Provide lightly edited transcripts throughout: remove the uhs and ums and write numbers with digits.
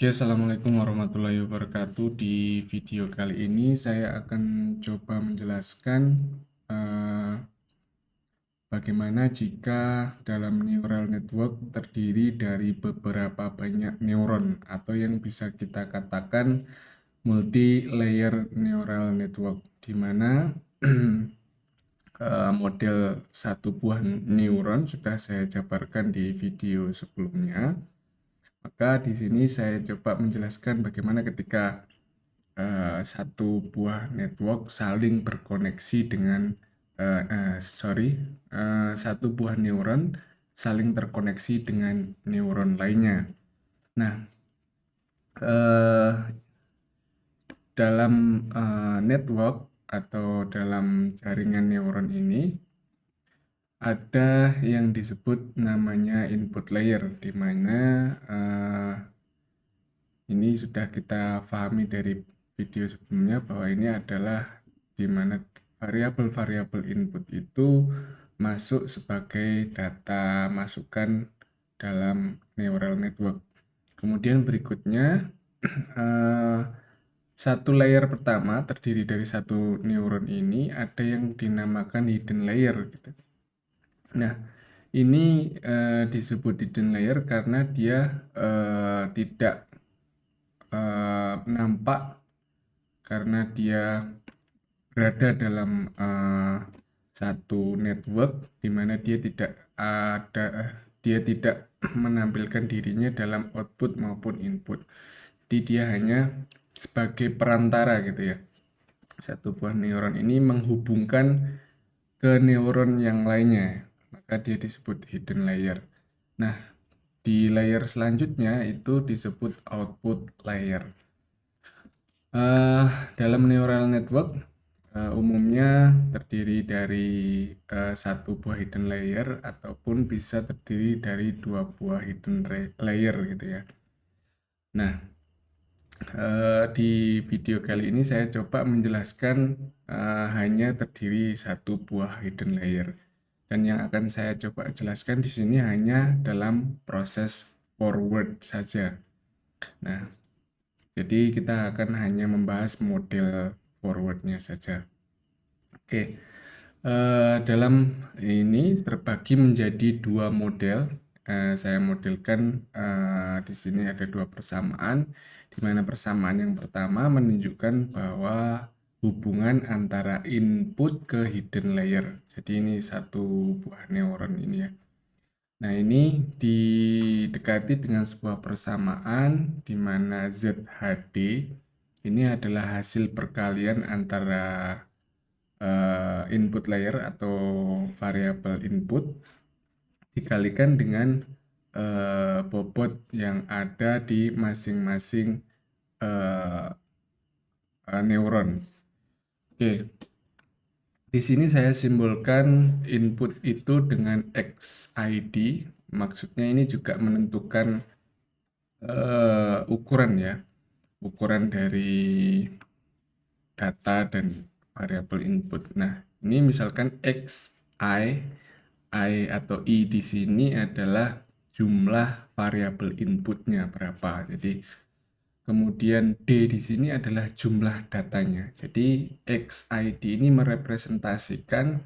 Oke, Assalamualaikum warahmatullahi wabarakatuh. Di video kali ini saya akan coba menjelaskan eh, bagaimana jika dalam neural network terdiri dari beberapa banyak neuron atau yang bisa kita katakan multi-layer neural network, di mana model satu buah neuron sudah saya jabarkan di video sebelumnya. Maka di sini saya coba menjelaskan bagaimana ketika satu buah network saling berkoneksi dengan satu buah neuron saling terkoneksi dengan neuron lainnya. Nah, eh, dalam network atau dalam jaringan neuron ini ada yang disebut namanya input layer, di mana ini sudah kita pahami dari video sebelumnya bahwa ini adalah di mana variabel-variabel input itu masuk sebagai data masukan dalam neural network. Kemudian berikutnya satu layer pertama terdiri dari satu neuron ini ada yang dinamakan hidden layer gitu. Nah, ini disebut hidden layer karena dia tidak nampak karena dia berada dalam satu network di mana dia tidak menampilkan dirinya dalam output maupun input. Jadi dia hanya sebagai perantara gitu ya. Satu buah neuron ini menghubungkan ke neuron yang lainnya, maka dia disebut hidden layer. Nah, di layer selanjutnya itu disebut output layer. Dalam neural network umumnya terdiri dari satu buah hidden layer ataupun bisa terdiri dari dua buah hidden layer gitu ya. Nah, di video kali ini saya coba menjelaskan hanya terdiri satu buah hidden layer. Dan yang akan saya coba jelaskan di sini hanya dalam proses forward saja. Nah, jadi kita akan hanya membahas model forwardnya saja. Oke, dalam ini terbagi menjadi dua model. Saya modelkan di sini ada dua persamaan, di mana persamaan yang pertama menunjukkan bahwa hubungan antara input ke hidden layer. Jadi ini satu buah neuron ini ya. Nah, ini didekati dengan sebuah persamaan di mana ZHD ini adalah hasil perkalian antara input layer atau variabel input dikalikan dengan bobot yang ada di masing-masing neuron. Oke, di sini saya simbolkan input itu dengan XID. Maksudnya ini juga menentukan ukuran ya, ukuran dari data dan variabel input. Nah, ini misalkan I atau I di sini adalah jumlah variabel inputnya berapa. Jadi kemudian D di sini adalah jumlah datanya. Jadi XID ini merepresentasikan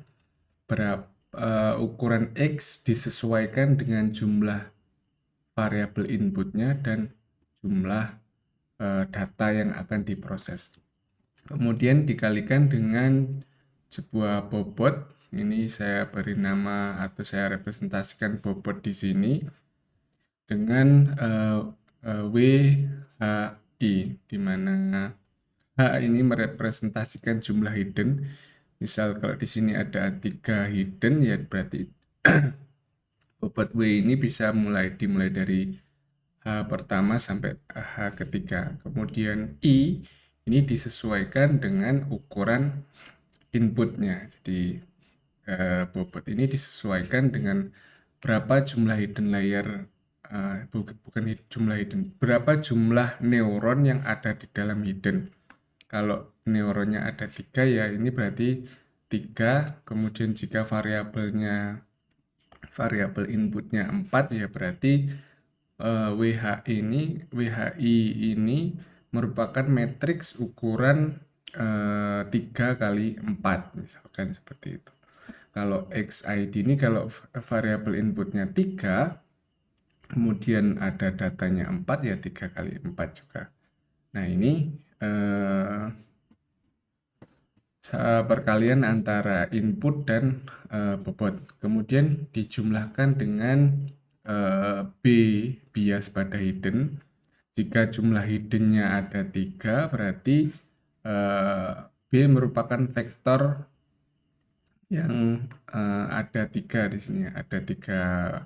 berapa ukuran X disesuaikan dengan jumlah variabel inputnya dan jumlah data yang akan diproses. Kemudian dikalikan dengan sebuah bobot. Ini saya beri nama atau saya representasikan bobot di sini dengan WHI, di mana H ini merepresentasikan jumlah hidden. Misal kalau di sini ada 3 hidden, ya berarti bobot W ini bisa dimulai dari H pertama sampai H ketiga. Kemudian I ini disesuaikan dengan ukuran inputnya. Jadi bobot ini disesuaikan dengan berapa jumlah hidden layer, bukan jumlah hidden, berapa jumlah neuron yang ada di dalam hidden. Kalau neuronnya ada 3 ya ini berarti 3, kemudian jika variabel inputnya 4 ya berarti WHI ini merupakan matriks ukuran 3 kali 4, misalkan seperti itu. Kalau XID ini kalau variabel inputnya 3, kemudian ada datanya 4, ya 3 kali 4 juga. Nah, ini perkalian antara input dan bobot. Kemudian dijumlahkan dengan B, bias pada hidden. Jika jumlah hiddennya ada 3, berarti B merupakan vektor yang ada 3 di sini. Ada 3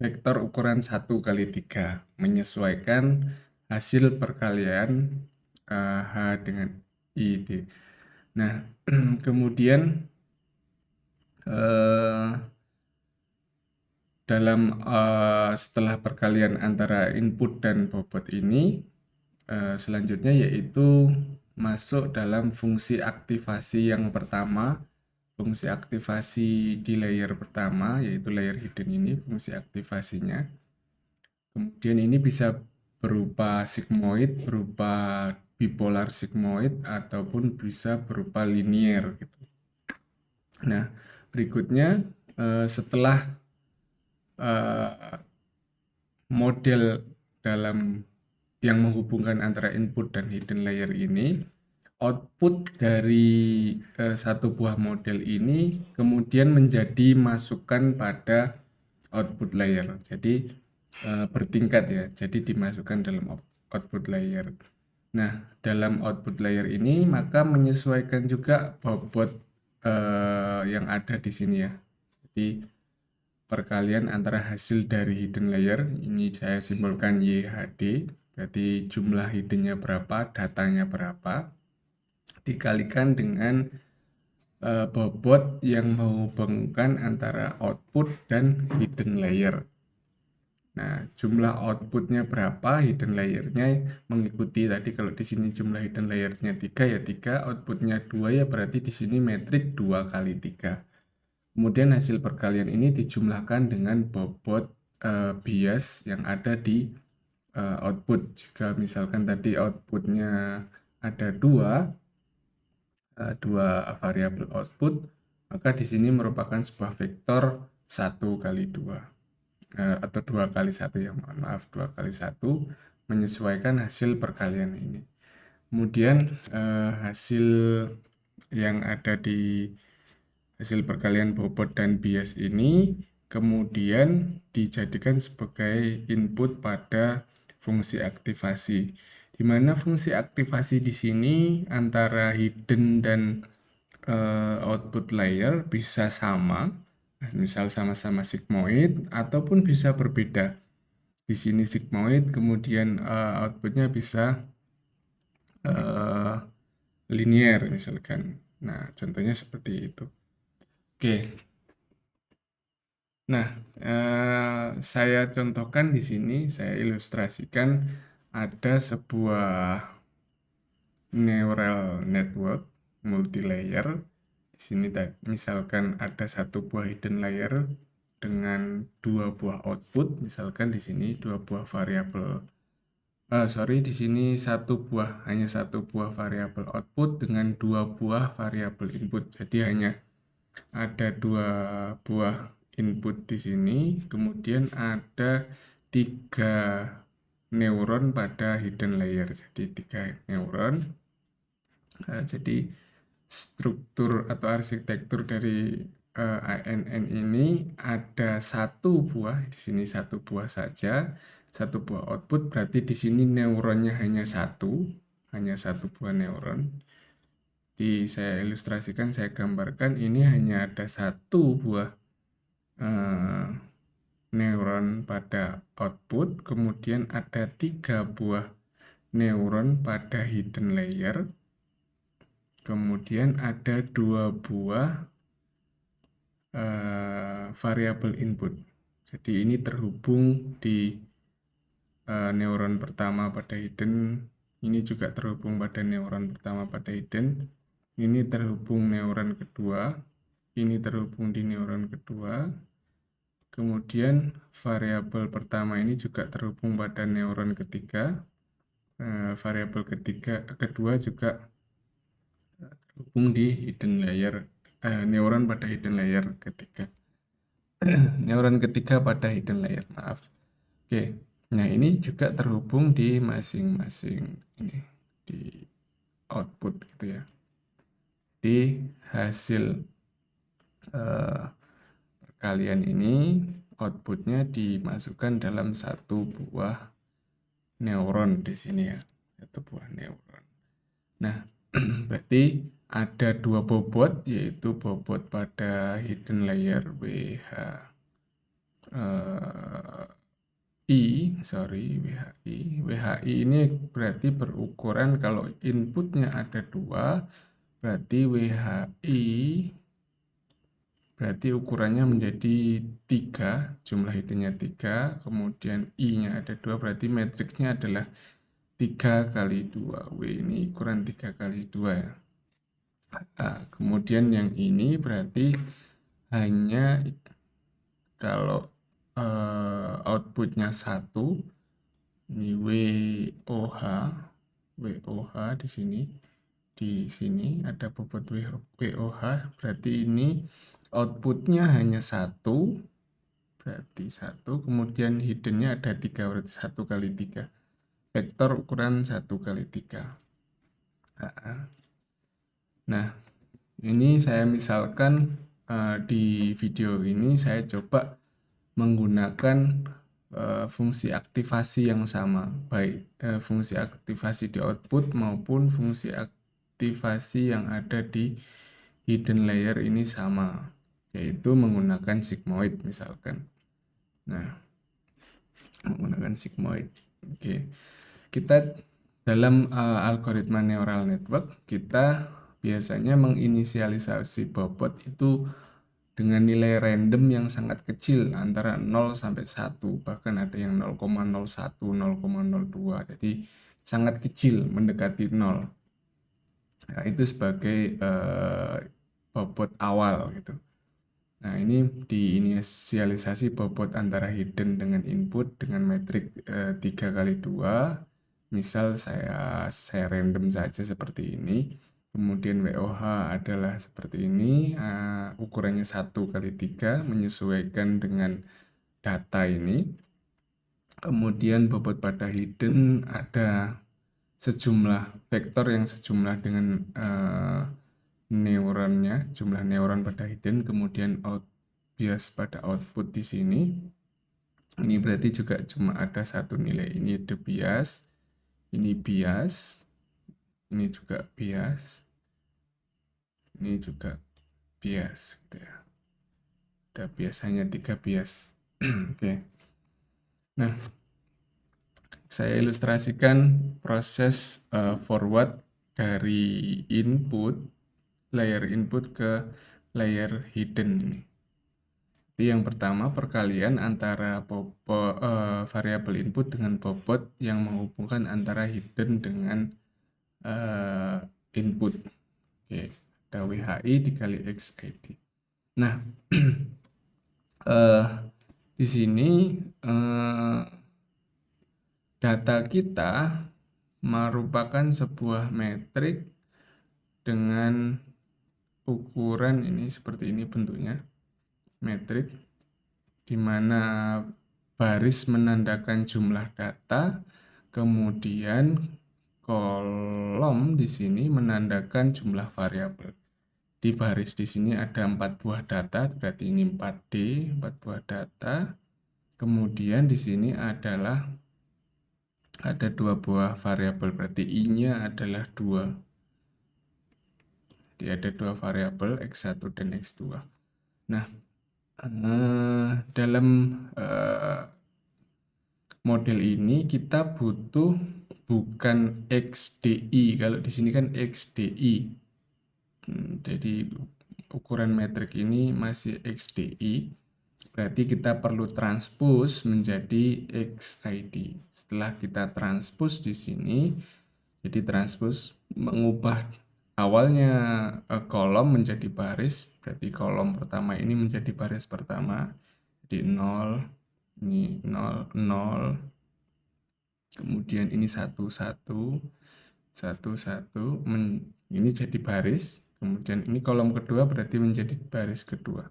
vektor ukuran 1 kali 3, menyesuaikan hasil perkalian H dengan I. Nah, kemudian setelah perkalian antara input dan bobot ini, selanjutnya yaitu masuk dalam fungsi aktivasi yang pertama. Fungsi aktivasi di layer pertama, yaitu layer hidden ini, fungsi aktivasinya. Kemudian ini bisa berupa sigmoid, berupa bipolar sigmoid, ataupun bisa berupa linier gitu. Nah, berikutnya setelah model dalam yang menghubungkan antara input dan hidden layer ini, output dari satu buah model ini kemudian menjadi masukan pada output layer. Jadi bertingkat ya, jadi dimasukkan dalam output layer. Nah, dalam output layer ini maka menyesuaikan juga bobot yang ada di sini ya. Jadi perkalian antara hasil dari hidden layer, ini saya simbolkan YHD, berarti jumlah hiddennya berapa, datanya berapa, dikalikan dengan bobot yang menghubungkan antara output dan hidden layer. Nah, jumlah outputnya berapa, hidden layernya mengikuti tadi. Kalau di sini jumlah hidden layernya 3 ya 3, outputnya 2 ya berarti di sini metrik 2 kali 3. Kemudian hasil perkalian ini dijumlahkan dengan bobot bias yang ada di output. Jika misalkan tadi outputnya ada 2 variabel output, maka di sini merupakan sebuah vektor 1 kali 2 atau 2 kali 1 ya, mohon maaf, 2 kali 1 menyesuaikan hasil perkalian ini. Kemudian hasil yang ada di hasil perkalian bobot dan bias ini kemudian dijadikan sebagai input pada fungsi aktivasi, di mana fungsi aktivasi di sini antara hidden dan output layer bisa sama, misal sama-sama sigmoid, ataupun bisa berbeda. Di sini sigmoid, kemudian outputnya bisa linier misalkan. Nah, contohnya seperti itu. Oke. Nah, saya contohkan di sini, saya ilustrasikan ada sebuah neural network multi-layer. Di sini misalkan ada satu buah hidden layer dengan 2 buah output, misalkan di sini 2 buah variabel. Di sini hanya satu buah variabel output dengan 2 buah variabel input. Jadi hanya ada 2 buah input di sini, kemudian ada 3 neuron pada hidden layer. Jadi 3 neuron. Jadi struktur atau arsitektur dari ANN ini ada satu buah, di sini satu buah saja, satu buah output, berarti di sini neuronnya hanya satu buah neuron. Jadi saya ilustrasikan, saya gambarkan, ini hanya ada satu buah neuron pada output, kemudian ada 3 buah neuron pada hidden layer, kemudian ada 2 buah variabel input. Jadi ini terhubung di neuron pertama pada hidden, ini juga terhubung pada neuron pertama pada hidden, ini terhubung neuron kedua, ini terhubung di neuron kedua, Kemudian variabel pertama ini juga terhubung pada neuron ketiga. Variabel kedua juga terhubung di hidden layer, neuron pada hidden layer ketiga. Neuron ketiga pada hidden layer, maaf. Oke, nah ini juga terhubung di masing-masing ini di output gitu ya. Di hasil perkalian ini outputnya dimasukkan dalam satu buah neuron di sini ya, satu buah neuron. Nah, berarti ada dua bobot, yaitu bobot pada hidden layer WHI ini berarti berukuran, kalau inputnya ada dua, berarti WHI berarti ukurannya menjadi 3, jumlah hiddennya 3, kemudian I-nya ada 2, berarti matriksnya adalah 3 kali 2. W ini ukuran 3 kali 2 ya. Nah, kemudian yang ini berarti hanya kalau outputnya 1, ini WOH di sini ada bobot WOH, berarti ini outputnya hanya 1, berarti 1, kemudian hiddennya ada 3, berarti 1 kali 3, vektor ukuran 1 kali 3. Nah, ini saya misalkan di video ini saya coba menggunakan fungsi aktivasi yang sama, baik fungsi aktivasi di output maupun fungsi aktivasi yang ada di hidden layer ini sama, yaitu menggunakan sigmoid misalkan. Nah, menggunakan sigmoid. Oke. Kita dalam algoritma neural network, kita biasanya menginisialisasi bobot itu dengan nilai random yang sangat kecil, antara 0 sampai 1, bahkan ada yang 0,01, 0,02, jadi sangat kecil, mendekati 0. Nah, itu sebagai bobot awal gitu. Nah, ini diinisialisasi bobot antara hidden dengan input dengan metrik 3 kali 2. Misal saya random saja seperti ini. Kemudian WOH adalah seperti ini, ukurannya 1 kali 3 menyesuaikan dengan data ini. Kemudian bobot pada hidden ada sejumlah vektor yang sejumlah dengan neuronnya, jumlah neuron pada hidden, kemudian bias pada output di sini. Ini berarti juga cuma ada satu nilai, ini ada bias, ini bias, ini juga bias, ini juga bias gitu ya. Ada biasanya 3 bias. Oke. Nah, saya ilustrasikan proses forward dari layer input ke layer hidden ini. Jadi yang pertama, perkalian antara variabel input dengan bobot yang menghubungkan antara hidden dengan input. Oke, ada WHI dikali XID. Nah, di sini data kita merupakan sebuah metrik dengan ukuran ini seperti ini bentuknya, metrik di mana baris menandakan jumlah data, kemudian kolom di sini menandakan jumlah variabel. Di baris di sini ada 4 buah data, berarti ini 4D, 4 buah data. Kemudian di sini ada 2 buah variabel, berarti I-nya adalah 2. Jadi ada 2 variabel, X1 dan X2. Nah, dalam model ini kita butuh bukan XDI, kalau di sini kan XDI. Jadi ukuran metrik ini masih XDI, berarti kita perlu transpose menjadi XID. Setelah kita transpose di sini, jadi transpose mengubah awalnya kolom menjadi baris, berarti kolom pertama ini menjadi baris pertama. Jadi 0, ini 0, 0, kemudian ini 1, 1, 1, 1, ini jadi baris, kemudian ini kolom kedua berarti menjadi baris kedua.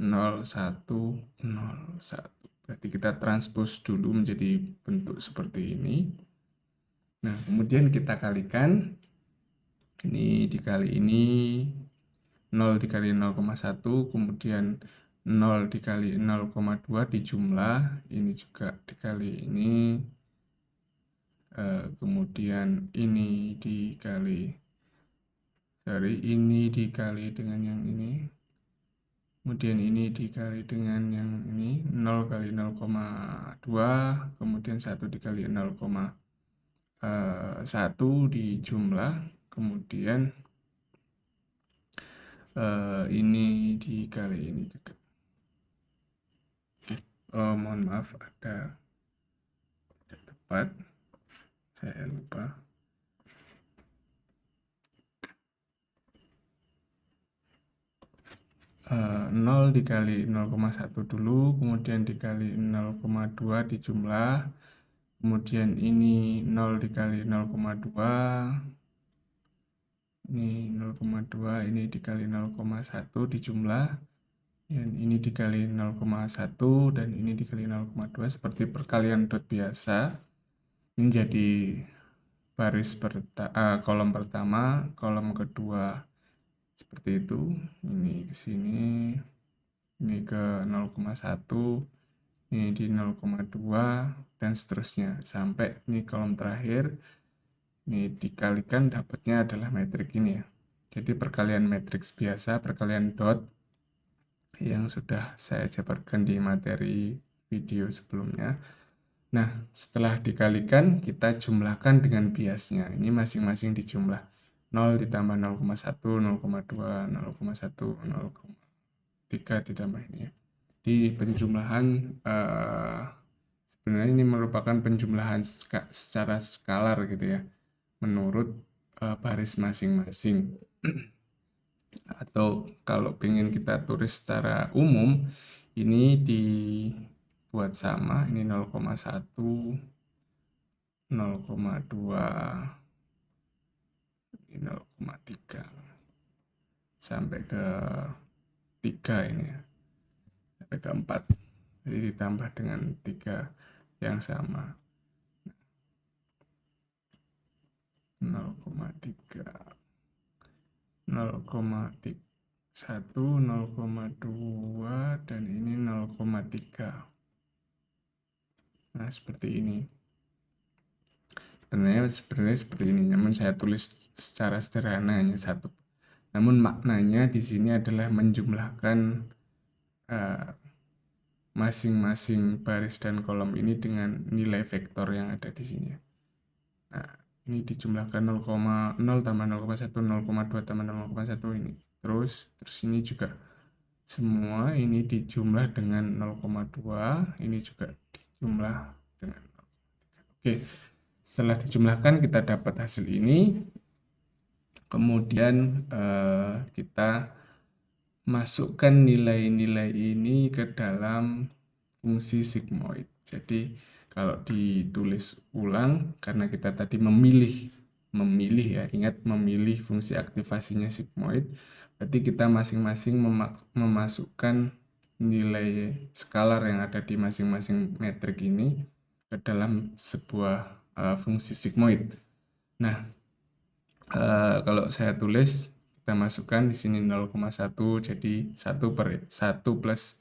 0, 1, 0, 1. Berarti kita transpose dulu menjadi bentuk seperti ini. Nah, kemudian kita kalikan. Ini dikali ini, 0 dikali 0,1, kemudian 0 dikali 0,2 dijumlah, ini juga dikali ini, kemudian ini dikali, ini dikali dengan yang ini, kemudian ini dikali dengan yang ini, 0 kali 0,2, kemudian 1 dikali 0,1 dijumlah, kemudian ini dikali ini juga. Mohon maaf, ada tidak tepat, saya lupa. Nol dikali 0,1 dulu, kemudian dikali 0,2 dijumlah, kemudian ini 0 dikali 0,2, ini 0,2, ini dikali 0,1 dijumlah, dan ini dikali 0,1, dan ini dikali 0,2, seperti perkalian dot biasa. Ini jadi baris kolom pertama, kolom kedua seperti itu. Ini ke sini, ini ke 0,1, ini di 0,2 dan seterusnya sampai ini kolom terakhir. Ini dikalikan dapatnya adalah metrik ini ya. Jadi perkalian matriks biasa, perkalian dot yang sudah saya jabarkan di materi video sebelumnya. Nah, setelah dikalikan, kita jumlahkan dengan biasnya. Ini masing-masing dijumlah. 0 ditambah 0,1, 0,2, 0,1, 0,3 ditambah ini ya. Di penjumlahan, sebenarnya ini merupakan penjumlahan secara skalar gitu ya, menurut baris masing-masing. Atau kalau ingin kita tulis secara umum, ini dibuat sama, ini 0,1, 0,2, ini 0,3 sampai ke 3 ini ya, sampai ke 4. Jadi ditambah dengan 3 yang sama. 0,3, 0,1, 0,2, dan ini 0,3. Nah, seperti ini. Sebenarnya seperti ini, namun saya tulis secara sederhana hanya satu. Namun maknanya di sini adalah menjumlahkan masing-masing baris dan kolom ini dengan nilai vektor yang ada di sini. Nah, ini dijumlahkan 0,0 tambah 0,1, 0,2 tambah 0,1 ini. Terus ini juga semua ini dijumlah dengan 0,2, ini juga dijumlah dengan 0,3. Oke. Setelah dijumlahkan kita dapat hasil ini, kemudian kita masukkan nilai-nilai ini ke dalam fungsi sigmoid. Jadi kalau ditulis ulang, karena kita tadi memilih ya, ingat memilih fungsi aktivasinya sigmoid, berarti kita masing-masing memasukkan nilai skalar yang ada di masing-masing metrik ini ke dalam sebuah fungsi sigmoid. Nah, kalau saya tulis, kita masukkan di sini 0,1, jadi 1 plus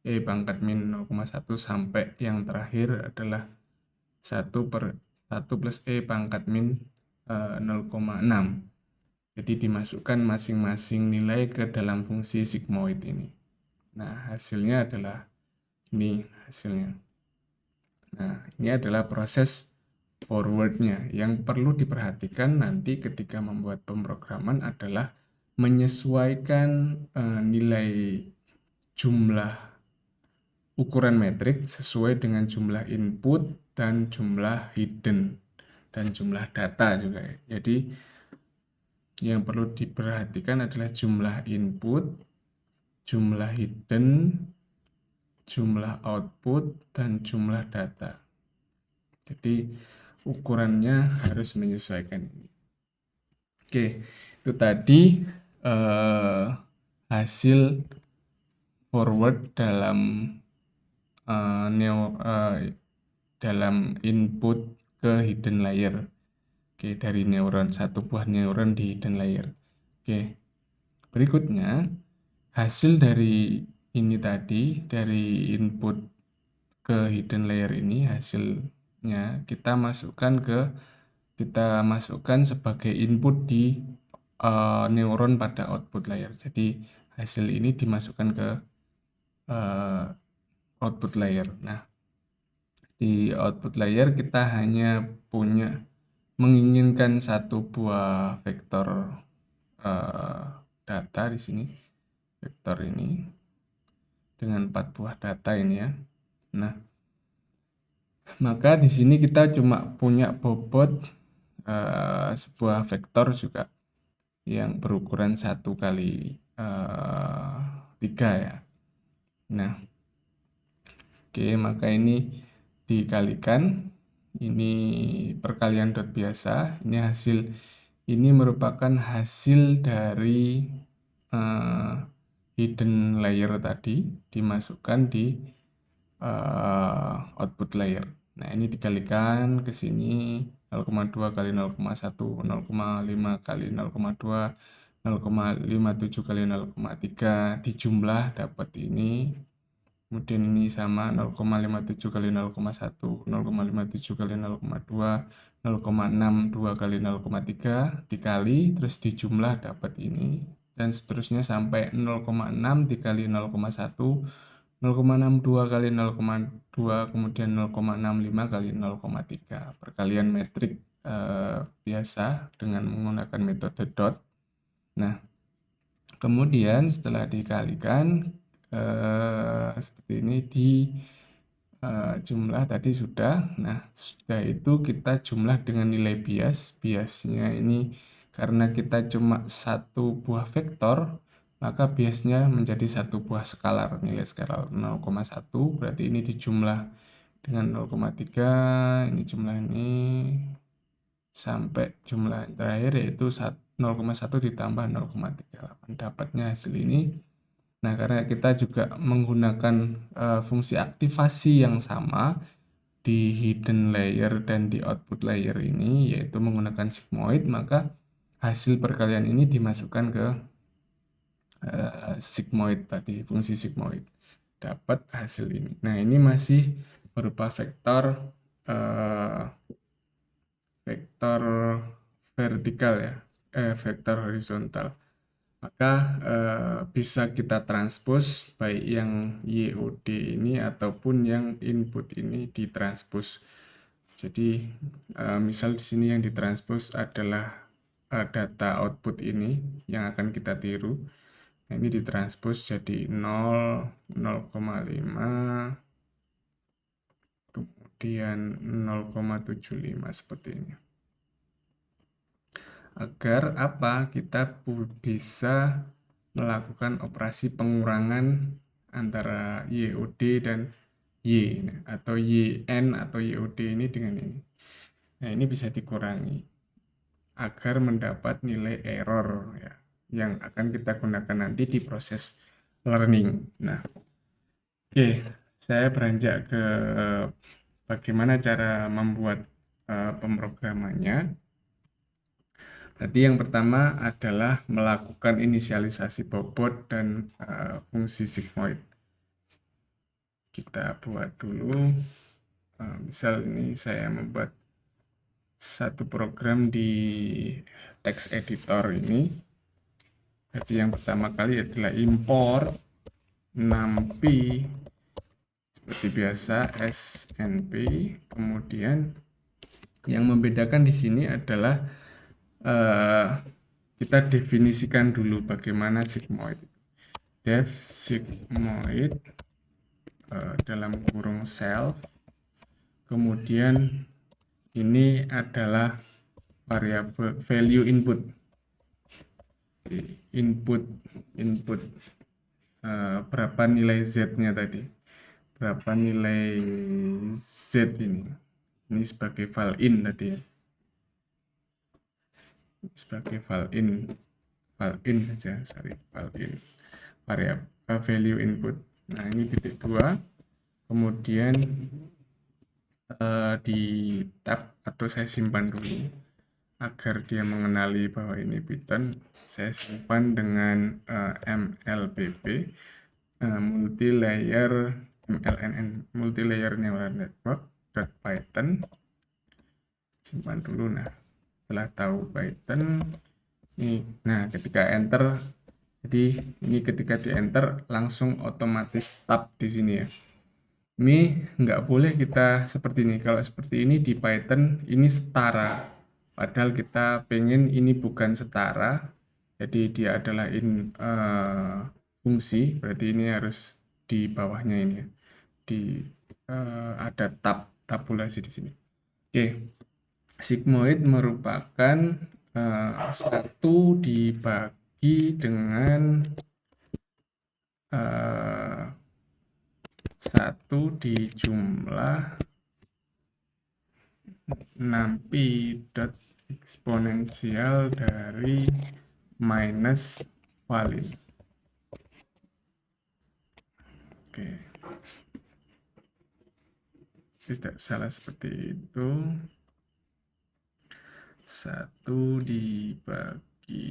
E pangkat min 0,1 sampai yang terakhir adalah 1 plus E pangkat min 0,6. Jadi dimasukkan masing-masing nilai ke dalam fungsi sigmoid ini. Nah, hasilnya adalah ini hasilnya. Nah, ini adalah proses forwardnya. Yang perlu diperhatikan nanti ketika membuat pemrograman adalah menyesuaikan nilai jumlah ukuran metrik sesuai dengan jumlah input dan jumlah hidden dan jumlah data juga. Jadi yang perlu diperhatikan adalah jumlah input, jumlah hidden, jumlah output, dan jumlah data. Jadi ukurannya harus menyesuaikan ini. Oke, itu tadi hasil forward dalam dalam input ke hidden layer. Oke, dari neuron, satu buah neuron di hidden layer. Oke, berikutnya hasil dari ini tadi, dari input ke hidden layer ini, hasilnya kita masukkan sebagai input di neuron pada output layer. Jadi hasil ini dimasukkan ke output layer. Nah, di output layer kita hanya menginginkan satu buah vektor data di sini, vektor ini dengan 4 buah data ini ya. Nah, maka di sini kita cuma punya bobot sebuah vektor juga yang berukuran 1 kali 3 ya. Nah, oke, maka ini dikalikan, ini perkalian dot biasa, ini merupakan hasil dari hidden layer tadi dimasukkan di output layer. Nah, ini dikalikan ke sini 0,2 kali 0,1, 0,5 kali 0,2, 0,57 kali 0,3 dijumlah dapat ini. Kemudian ini sama 0,57 kali 0,1, 0,57 kali 0,2, 0,62 kali 0,3 dikali terus dijumlah dapat ini, dan seterusnya sampai 0,6 dikali 0,1, 0,62 kali 0,2, kemudian 0,65 kali 0,3. Perkalian metrik biasa dengan menggunakan metode dot. Nah, kemudian setelah dikalikan seperti ini di jumlah tadi sudah. Nah, sudah itu kita jumlah dengan nilai bias. Biasnya ini karena kita cuma satu buah vektor, maka biasnya menjadi satu buah skalar, nilai skalar 0,1, berarti ini dijumlah dengan 0,3, ini jumlah ini sampai jumlah terakhir yaitu 0,1 ditambah 0,38, dapatnya hasil ini. Nah, karena kita juga menggunakan fungsi aktivasi yang sama di hidden layer dan di output layer ini, yaitu menggunakan sigmoid, maka hasil perkalian ini dimasukkan ke sigmoid tadi, fungsi sigmoid, dapat hasil ini. Nah, ini masih berupa vektor vertikal ya, vektor horizontal. Maka bisa kita transpose baik yang YOD ini ataupun yang input ini ditranspose. Jadi misal di sini yang ditranspose adalah data output ini yang akan kita tiru. Nah, ini ditranspose jadi 0, 0,5, kemudian 0,75 seperti ini. Agar apa? Kita bisa melakukan operasi pengurangan antara YOD dan Y, atau YN atau YOD ini dengan ini. Nah, ini bisa dikurangi agar mendapat nilai error ya, yang akan kita gunakan nanti di proses learning. Nah, oke, saya beranjak ke bagaimana cara membuat pemrogramannya. Berarti yang pertama adalah melakukan inisialisasi bobot dan fungsi sigmoid. Kita buat dulu, misal ini saya membuat satu program di text editor ini. Jadi yang pertama kali adalah import numpy seperti biasa snp. Kemudian yang membedakan di sini adalah kita definisikan dulu bagaimana sigmoid. Def sigmoid dalam kurung self. Kemudian ini adalah variabel value input. Input berapa nilai z-nya tadi. berapa nilai Z ini. Ini sebagai file in tadi ya. Sebagai file in saja, file in variable value input. Nah, ini titik 2. Kemudian di tab atau saya simpan dulu agar dia mengenali bahwa ini Python. Saya simpan dengan mlbb multilayer neural network .python. Simpan dulu. Nah, setelah tahu Python ini, nah ketika enter, jadi ini ketika di enter langsung otomatis tab di sini ya. Ini nggak boleh kita seperti ini. Kalau seperti ini di Python ini setara, padahal kita pengen ini bukan setara, jadi dia adalah fungsi, berarti ini harus di bawahnya ini ya. Ada tabulasi di sini. Oke, sigmoid merupakan 1 dibagi dengan 1 dijumlah 6pi dot eksponensial dari minus valin. Oke, tidak salah seperti itu. 1 dibagi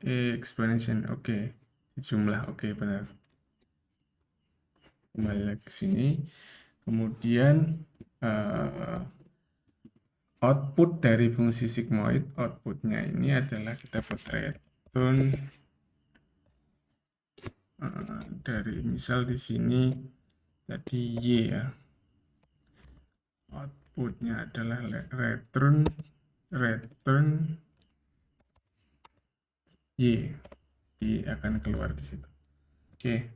exponential, oke, jumlah, oke, benar. Kembali lagi ke sini. Kemudian output dari fungsi sigmoid, outputnya ini adalah kita buat return dari, misal di sini tadi Y ya, outputnya adalah return Y, akan keluar di situ. Oke.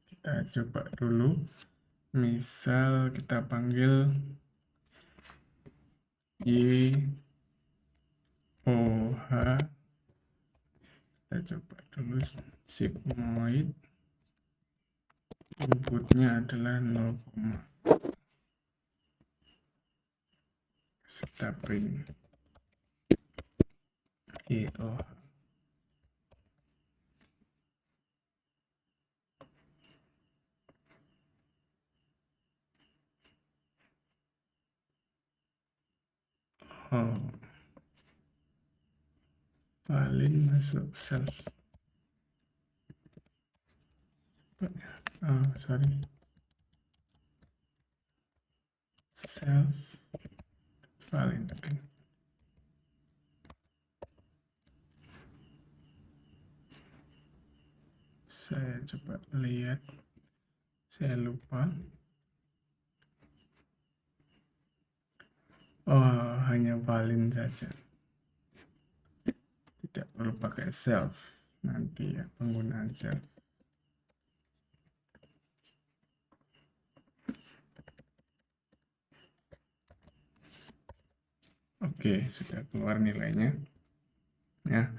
Kita coba dulu. Misal kita panggil Y O H. Kita coba dulu sigmoid. Inputnya adalah 0, kita print Y O H. Valin masuk self. Sorry. Self valin. Saya coba lihat. Saya lupa. Oh, hanya valin saja. Tidak perlu pakai self nanti ya, penggunaan self. Oke, sudah keluar nilainya. Ya,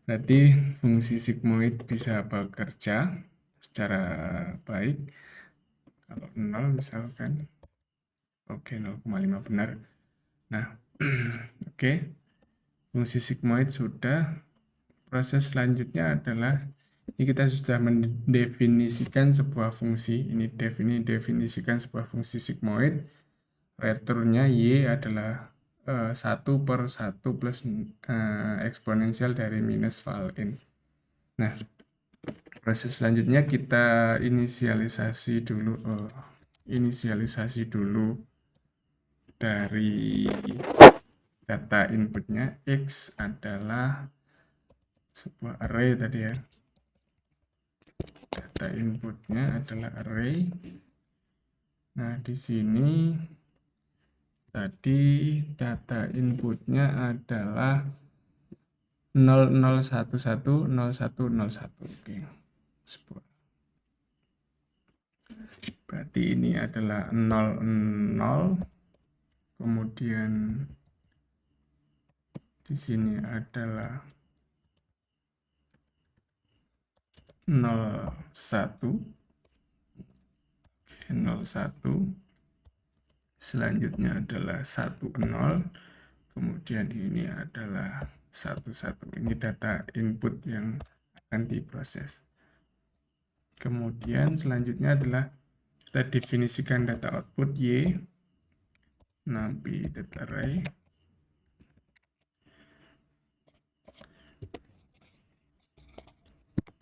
berarti fungsi sigmoid bisa bekerja secara baik. Kalau 0 misalkan, oke, 0,5 benar. Nah, oke, fungsi sigmoid sudah. Proses selanjutnya adalah ini kita sudah mendefinisikan sebuah fungsi. Ini definisikan sebuah fungsi sigmoid. Returnnya Y adalah 1/1 plus eksponensial dari minus valin. Nah, proses selanjutnya kita inisialisasi dulu dari data inputnya. X adalah sebuah array tadi ya. Data inputnya adalah array. Nah, di sini tadi data inputnya adalah 0011 0101. Oke. Berarti ini adalah 00, kemudian di sini adalah 01, 01, selanjutnya adalah 10, kemudian ini adalah 11. Ini data input yang akan diproses. Kemudian selanjutnya adalah kita definisikan data output Y, numpy.array.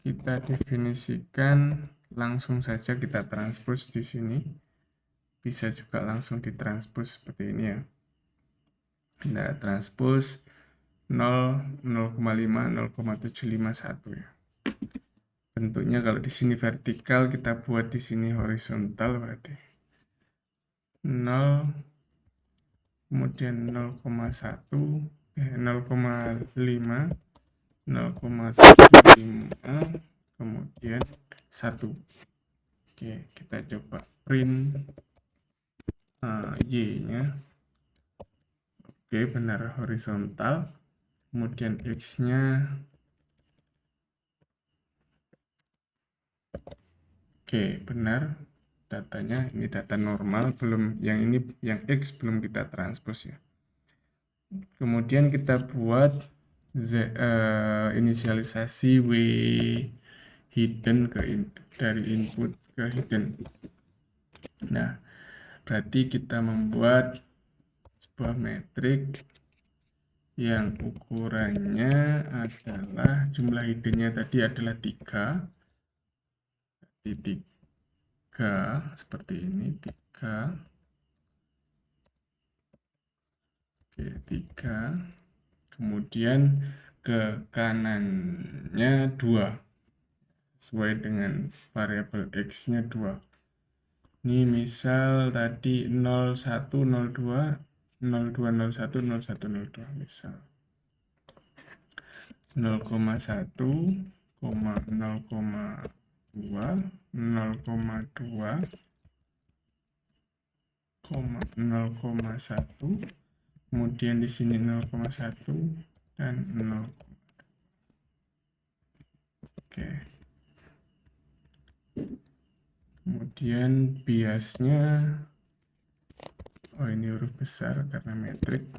Kita definisikan langsung saja, kita transpose di sini. Bisa juga langsung ditranspose seperti ini ya. Nah, transpose 0, 0,5, 0,751 ya. Bentuknya kalau di sini vertikal, kita buat di sini horizontal berarti 0, kemudian 0,1, 0,5, 0,75, kemudian 1. Oke, kita coba print Y-nya. Oke, benar horizontal. Kemudian X-nya. Oke, benar. Datanya ini data normal, belum yang ini yang X belum kita transpose ya. Kemudian kita buat inisialisasi W hidden dari input ke hidden. Nah, berarti kita membuat sebuah metrik yang ukurannya adalah jumlah hiddennya tadi adalah 3. Jadi 3 seperti ini, 3. Oke, 3. Kemudian ke kanannya 2. Sesuai dengan variabel X-nya 2. Ini misal tadi 0102, 0201, 0102 misal. 0,1, 0,2, 0,2, 0,1, kemudian di sini 0,1 dan 0. Oke. Kemudian biasnya, ini huruf besar karena metrik.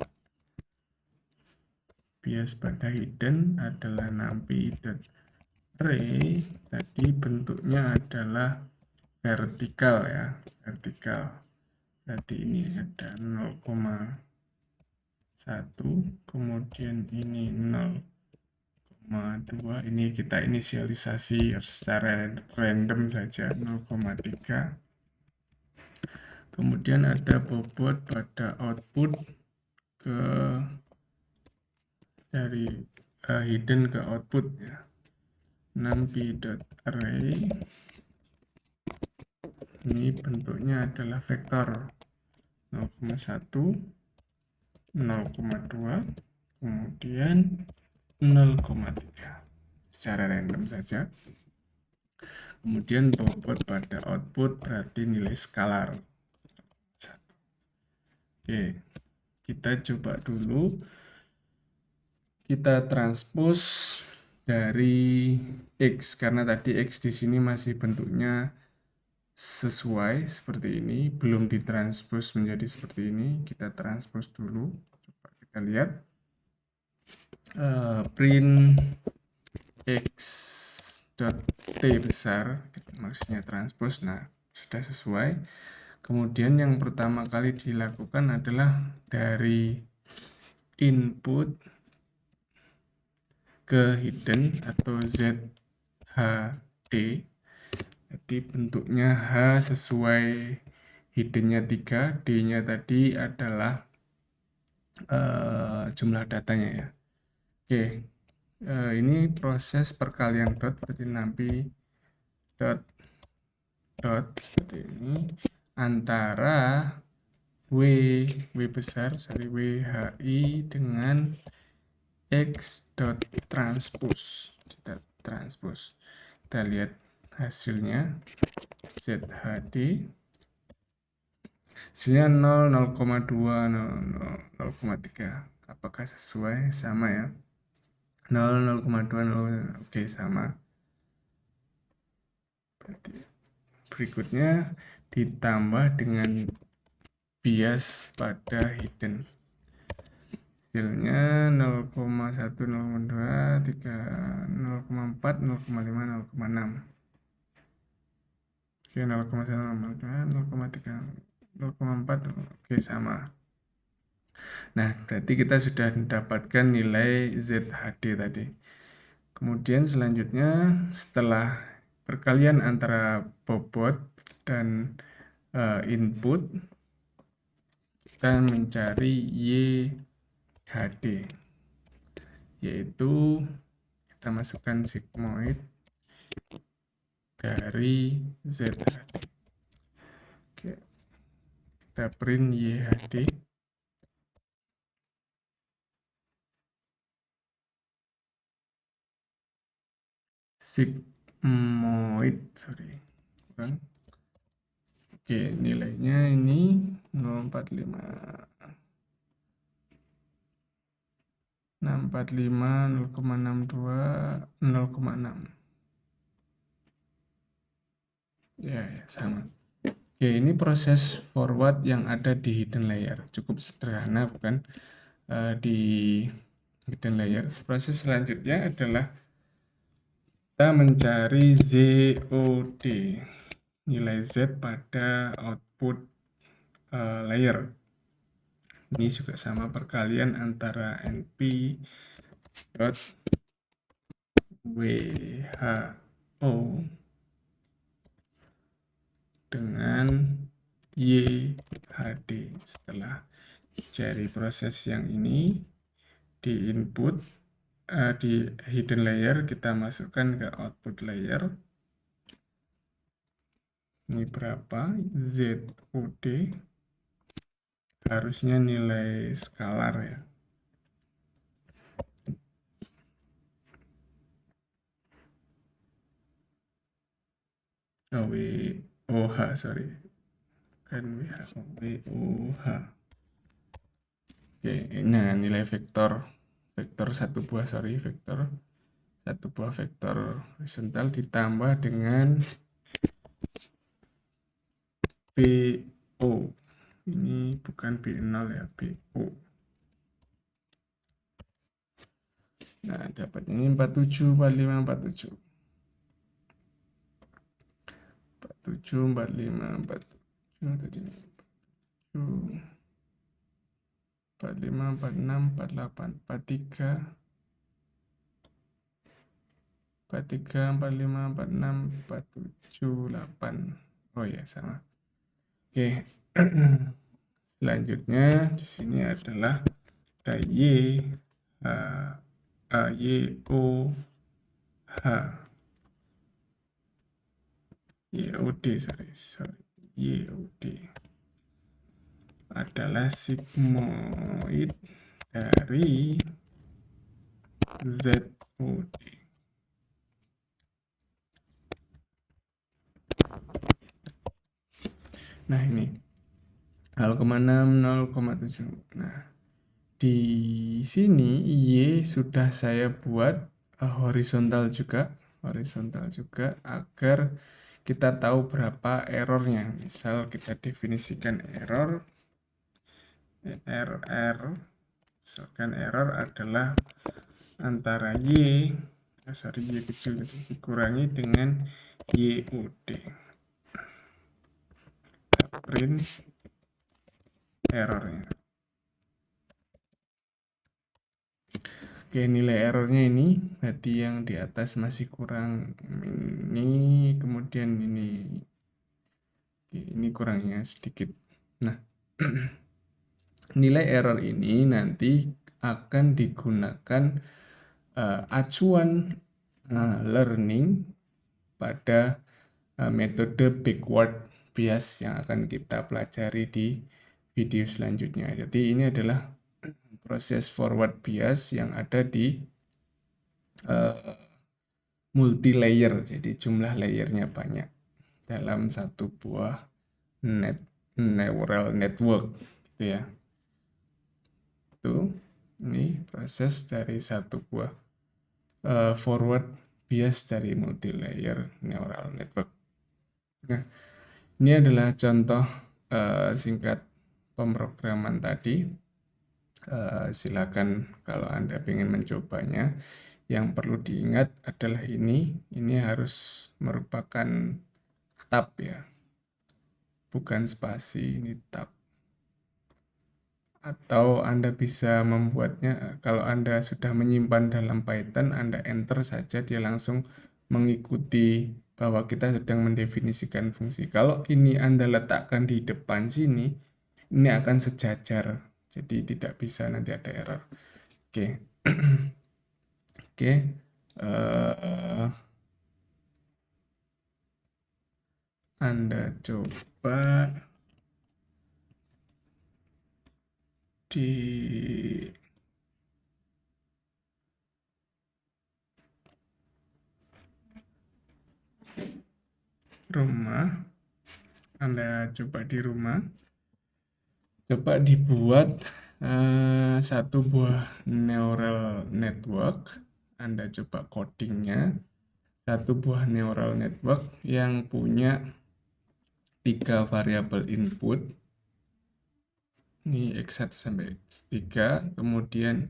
Bias pada hidden adalah numpy.array. Tadi bentuknya adalah vertikal ya, vertikal. Jadi ini ada 0,1, kemudian ini 0,2. Ini kita inisialisasi secara random saja 0,3. Kemudian ada bobot pada output ke dari hidden ke output ya. numpy.array ini bentuknya adalah vektor 0,1, 0,2, kemudian 0,3 secara random saja. Kemudian bobot pada output berarti nilai skalar. Oke, kita coba dulu. Kita transpose dari X karena tadi X di sini masih bentuknya sesuai seperti ini, belum ditranspose menjadi seperti ini. Kita transpose dulu. Coba kita lihat. Print X.T besar, maksudnya transpose. Nah, sudah sesuai. Kemudian yang pertama kali dilakukan adalah dari input ke hidden atau ZHD. Jadi bentuknya H sesuai hiddennya 3, D-nya tadi adalah jumlah datanya ya. Oke, ini proses perkalian dot berarti numpy dot seperti ini antara W besar, sorry, WHI dengan X.transpose. Kita transpose. Kita lihat hasilnya ZHD. Hasilnya 0, 0,2, 0,3. Apakah sesuai? Sama ya. 0, 0,2, 0, oke sama. Berarti berikutnya ditambah dengan bias pada hidden. Hasilnya 0,1, 0,2, 3, 0,4, 0,5, 0,6. Oke, 0,1, 0,3, 0,4, oke sama. Nah, berarti kita sudah mendapatkan nilai ZHD tadi. Kemudian selanjutnya setelah perkalian antara bobot dan input, kita mencari YHD, yaitu kita masukkan sigmoid dari ZHD. Oke, kita print YHD. Sigmoid, sorry, bukan. Oke, nilainya ini 045, 645, 0,62, 0,6. Ya, sama. Oke, ini proses forward yang ada di hidden layer. Cukup sederhana, bukan? Di hidden layer. Proses selanjutnya adalah kita mencari ZOD, nilai Z pada output layer. Ini juga sama, perkalian antara NP dot WHO dengan YHD. Setelah dari proses yang ini di input di hidden layer, kita masukkan ke output layer. Ini berapa? ZOD. Harusnya nilai skalar ya. Oh, WOH, sorry. Kan WOH. Oke, nah nilai vektor satu buah, sorry, satu buah vektor horizontal ditambah dengan BO. Ini bukan B0 ya, BO. Nah, dapat ini 47, 45, 47. 47, 45, 47 tadi. 47, 45, 46, 48, 43, 43, 45, 46, 47, 8. Oh ya, sama. Oke. Selanjutnya di sini adalah ada YOD, YOD adalah sigmoid dari ZOD. Nah, ini 0,6, 0,7. Nah, di sini Y sudah saya buat horizontal juga agar kita tahu berapa errornya. Misal kita definisikan error, misalkan error adalah antara Y kecil dikurangi dengan YOD. Kita print errornya. Oke, nilai errornya ini, berarti yang di atas masih kurang ini, kemudian ini kurangnya sedikit. Nah, nilai error ini nanti akan digunakan acuan learning pada metode backward bias yang akan kita pelajari di video selanjutnya. Jadi ini adalah proses forward bias yang ada di multi layer, jadi jumlah layernya banyak dalam satu buah neural network gitu ya. Itu ini proses dari satu buah forward bias dari multi-layer neural network. Nah, ini adalah contoh singkat pemrograman tadi. Silakan kalau Anda ingin mencobanya. Yang perlu diingat adalah ini harus merupakan tab ya, bukan spasi, ini tab. Atau Anda bisa membuatnya, kalau Anda sudah menyimpan dalam Python, Anda enter saja, dia langsung mengikuti bahwa kita sedang mendefinisikan fungsi. Kalau ini Anda letakkan di depan sini, ini akan sejajar, jadi tidak bisa, nanti ada error. Oke. Oke. Anda coba di rumah, Anda coba di rumah, coba dibuat satu buah neural network. Anda coba codingnya, satu buah neural network yang punya 3 variabel input. Ini X1 sampai X3, kemudian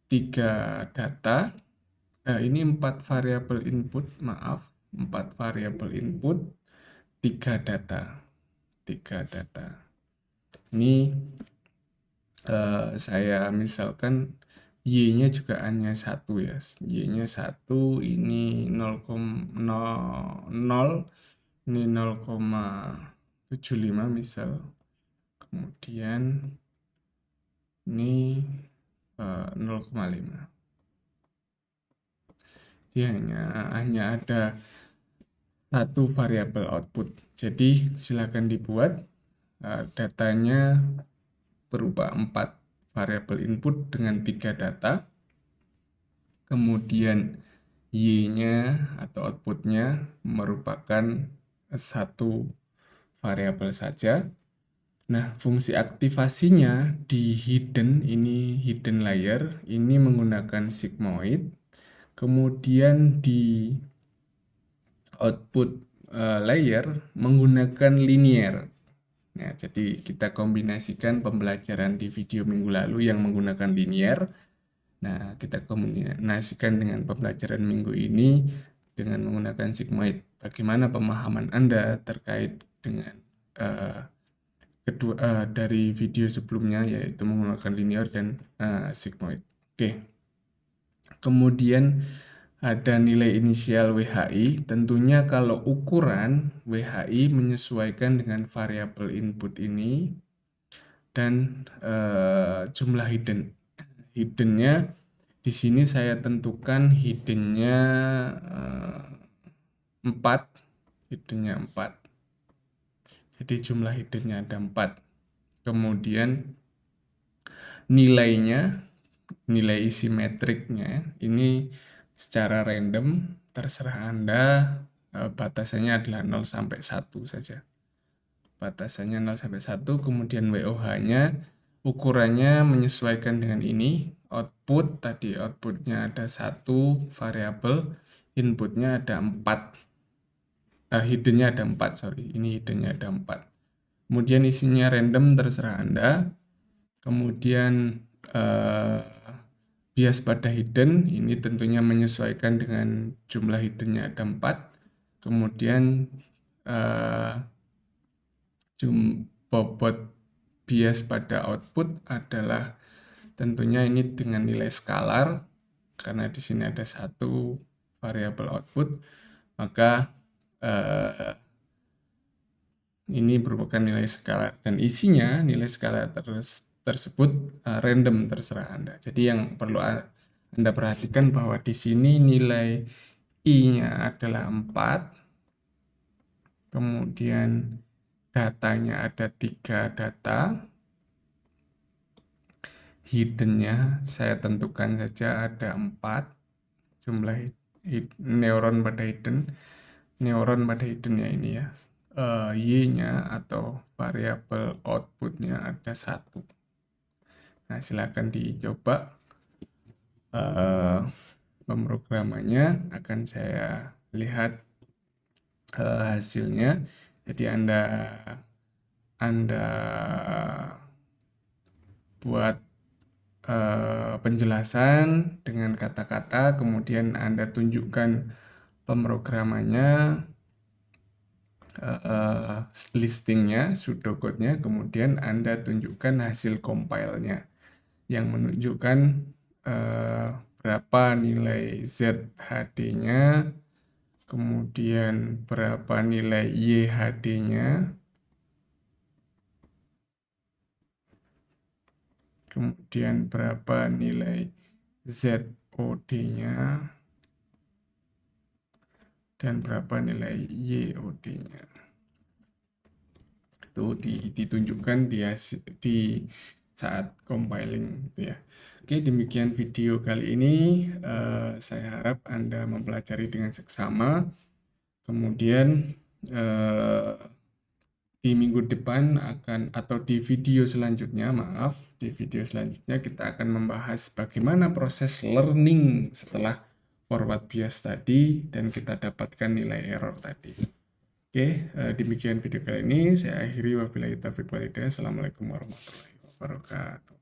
3 data. Ini 4 variabel input, maaf, 4 variabel input, 3 data. 3 data. Ini saya misalkan Y-nya juga hanya 1 ya. Y-nya 1, ini 0,0, ini 0,75 misal. Kemudian ini 0,5. Dia hanya ada satu variabel output. Jadi silakan dibuat datanya berupa 4 variabel input dengan 3 data. Kemudian Y-nya atau outputnya merupakan satu variabel saja. Nah, fungsi aktivasinya di hidden layer, ini menggunakan sigmoid. Kemudian di output layer menggunakan linear. Nah, jadi kita kombinasikan pembelajaran di video minggu lalu yang menggunakan linear. Nah, kita kombinasikan dengan pembelajaran minggu ini dengan menggunakan sigmoid. Bagaimana pemahaman Anda terkait dengan dari video sebelumnya, yaitu menggunakan linear dan sigmoid. Oke. Kemudian ada nilai inisial WHI. Tentunya kalau ukuran WHI menyesuaikan dengan variabel input ini dan jumlah hidden. Hiddennya di sini saya tentukan hiddennya 4. Hiddennya 4. Jadi jumlah hiddennya ada 4. Kemudian nilainya, nilai isi metriknya ini secara random, terserah Anda, batasannya adalah 0 sampai 1 saja. Batasannya 0 sampai 1, kemudian WOH-nya ukurannya menyesuaikan dengan ini. Output tadi outputnya ada 1 variabel, inputnya ada 4. Hiddennya ada 4, sorry. Ini hiddennya ada 4. Kemudian isinya random, terserah Anda. Kemudian bias pada hidden, ini tentunya menyesuaikan dengan jumlah hiddennya ada 4. Kemudian bobot bias pada output adalah tentunya ini dengan nilai skalar, karena di sini ada 1 variabel output, maka ini merupakan nilai skalar dan isinya nilai skalar tersebut random, terserah Anda. Jadi yang perlu Anda perhatikan bahwa di sini nilai I-nya adalah 4. Kemudian datanya ada 3 data. Hiddennya saya tentukan saja ada 4. Jumlah neuron pada hidden. Neuron pada hiddennya ini ya. y-nya atau variabel outputnya ada 1. Nah, silakan dicoba. Pemrogramannya akan saya lihat hasilnya. Jadi Anda buat penjelasan dengan kata-kata, kemudian Anda tunjukkan pemrogramannya, listingnya, pseudocode-nya, kemudian Anda tunjukkan hasil compile-nya yang menunjukkan berapa nilai ZHD-nya, kemudian berapa nilai YHD-nya, kemudian berapa nilai ZOD-nya, dan berapa nilai YOD-nya. Itu ditunjukkan di saat compiling gitu ya. Oke, demikian video kali ini. Saya harap Anda mempelajari dengan seksama. Kemudian di minggu depan atau di video selanjutnya, kita akan membahas bagaimana proses learning setelah forward bias tadi dan kita dapatkan nilai error tadi. Oke, demikian video kali ini. Saya akhiri, wabillahi taufiq walhidayah. Assalamualaikum warahmatullahi wabarakatuh.